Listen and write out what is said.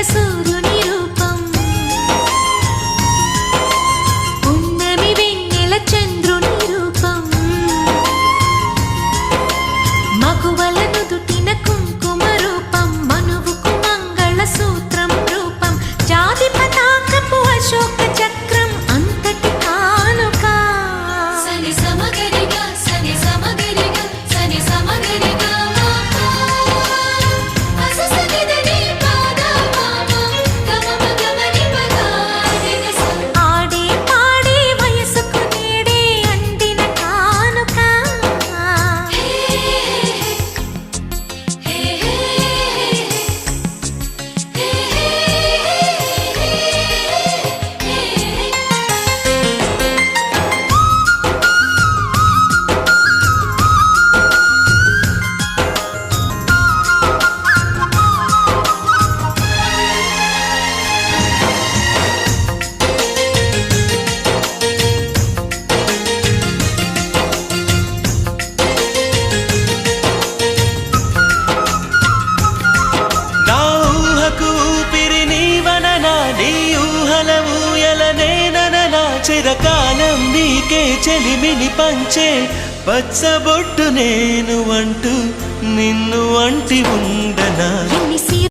సూర్యుని రూపం, ఉన్నమి వెన్నెల చంద్రుని రూపం, మగువల నుదుటిన కుంకుమ రూపం, మనువుకు మంగళ సూత్రం రూపం, జాతి పతాకపు అశోక చక్రం అంతటి కానుక. సని సమగరిగా సని సమగరిగా సని సమగరిగా ఆడే పాడే వయసుకు నేడే అందిన కానుక. నా ఊహకు ఊపిరి నీవననా, నీ ఊహల ఊయల నేనననా, చిరకాలం నీకే చెలిమిని పంచే పచ్చబొట్టు నేను అంటూ నిన్ను అంటి ఉండనా.